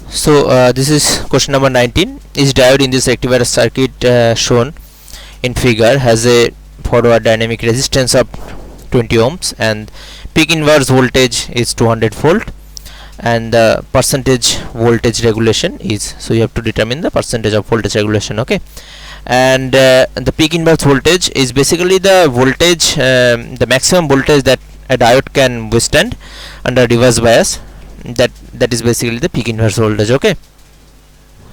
This is question number 19. Is diode in this rectifier circuit shown in figure has a forward dynamic resistance of 20 ohms and peak inverse voltage is 200 volt, and the percentage voltage regulation is, so you have to determine the percentage of voltage regulation. Okay, and the peak inverse voltage is basically the voltage, the maximum voltage that a diode can withstand under reverse bias. That is basically the peak inverse voltage. Okay,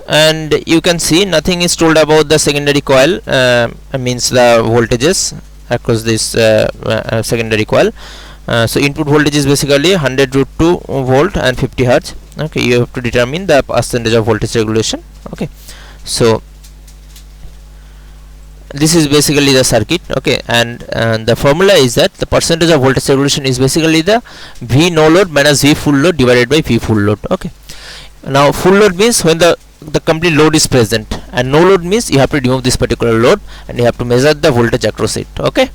and you can see nothing is told about the secondary coil, means the voltages across this secondary coil. So input voltage is basically 100√2 volt and 50 hertz. Okay, you have to determine the percentage of voltage regulation. Okay, so this is basically the circuit. Okay, and the formula is that the percentage of voltage regulation is basically the V no load minus V full load divided by V full load. Okay, now full load means when the complete load is present, and no load means you have to remove this particular load and you have to measure the voltage across it. Okay,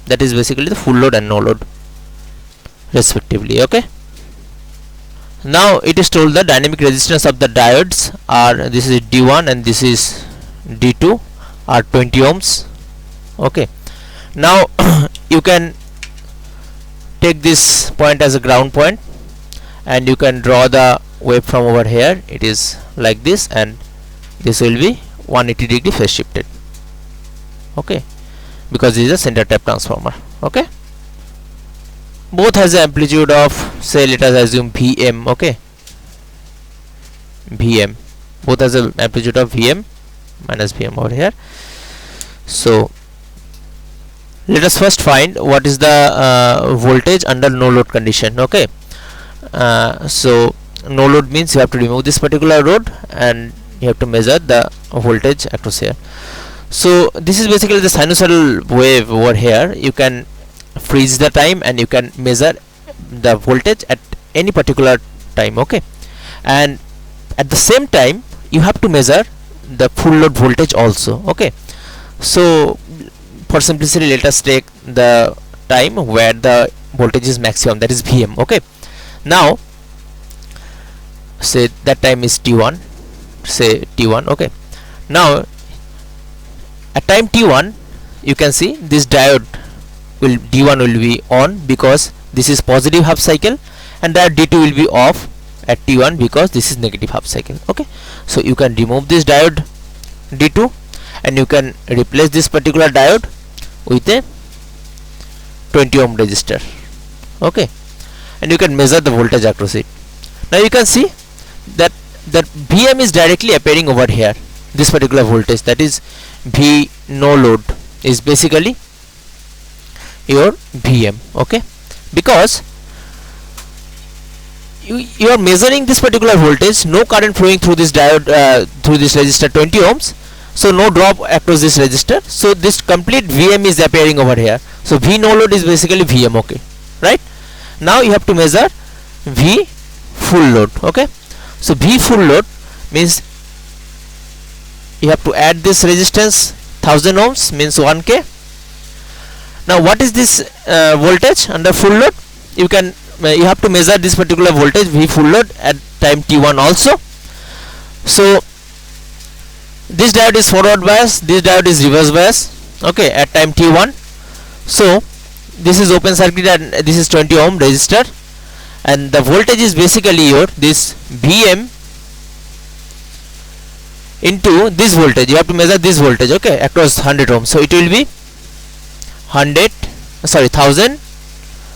that is basically the full load and no load respectively. Okay, now it is told the dynamic resistance of the diodes are, this is D1 and this is D2, are 20 ohms. Okay, now you can take this point as a ground point and you can draw the wave from over here. It is like this, and this will be 180 degree phase shifted. Okay, because this is a center tap transformer. Okay, both has an amplitude of, say, let us assume Vm. Okay, Vm, both has an amplitude of Vm minus Vm over here. So let us first find what is the voltage under no load condition. Okay, so no load means you have to remove this particular load and you have to measure the voltage across here. So this is basically the sinusoidal wave over here. You can freeze the time and you can measure the voltage at any particular time. Okay, and at the same time you have to measure the full load voltage also. Okay, so for simplicity let us take the time where the voltage is maximum, that is Vm. Okay, now say that time is T1, say T1. Okay, now at time T1 you can see this diode will, D1 will be on because this is positive half cycle, and that D2 will be off at T1 because this is negative half cycle. Okay, so you can remove this diode D2 and you can replace this particular diode with a 20 ohm resistor. Okay, and you can measure the voltage across it. Now you can see that Vm is directly appearing over here. This particular voltage, that is V no load, is basically your Vm. Okay, because you are measuring this particular voltage, no current flowing through this diode, through this resistor 20 ohms, so no drop across this resistor, so this complete Vm is appearing over here. So V no load is basically Vm. Okay, right? Now you have to measure V full load. Okay, so V full load means you have to add this resistance 1000 ohms, means 1k. Now what is this voltage under full load? You can you have to measure this particular voltage V full load at time T1 also. So this diode is forward bias, this diode is reverse bias. Okay, at time T1. So this is open circuit and this is 20 ohm resistor, and the voltage is basically your this Vm into this voltage. You have to measure this voltage, okay, across 100 ohms. So it will be 1000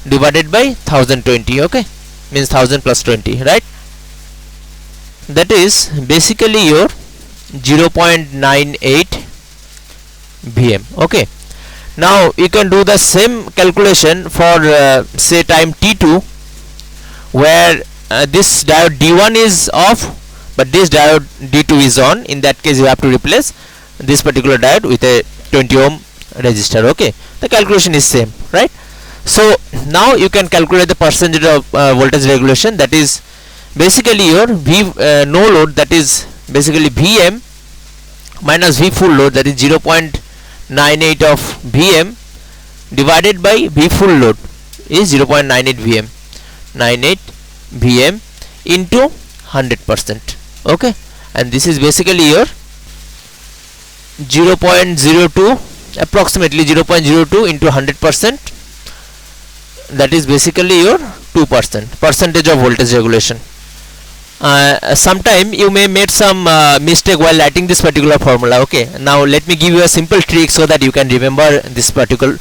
divided by 1020. Okay, means 1000 plus 20, right? That is basically your 0.98 Vm. Okay, now you can do the same calculation for say time T2, where this diode D1 is off but this diode D2 is on. In that case you have to replace this particular diode with a 20 ohm resistor. Okay, the calculation is same, right? So now you can calculate the percentage of voltage regulation, that is basically your V no load, that is basically Vm minus V full load, that is 0.98 of Vm divided by V full load is 0.98 Vm, 98 Vm into 100%. okay, and this is basically your 0.02, approximately 0.02 into 100%, that is basically your 2% percentage of voltage regulation. Sometime you may made some mistake while writing this particular formula. Okay, now let me give you a simple trick so that you can remember this particular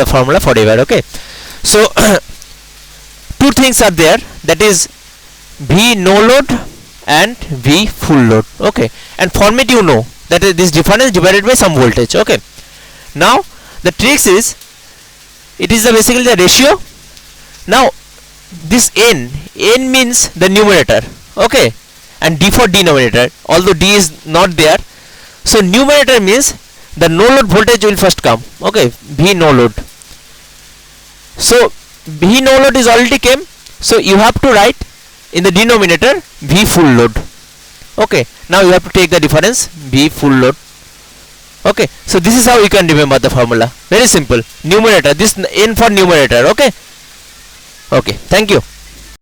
formula forever. Okay, so two things are there, that is V no load and V full load. Okay, and format you know, that is this difference divided by some voltage. Okay, now the tricks is, it is basically the ratio. Now this n means the numerator, okay, and d for denominator, although d is not there. So numerator means the no load voltage will first come. Okay, V no load. So V no load is already came, so you have to write in the denominator V full load. Okay, now you have to take the difference V full load. Okay, so this is how you can remember the formula. Very simple. Numerator, this n for numerator. Okay, okay, thank you.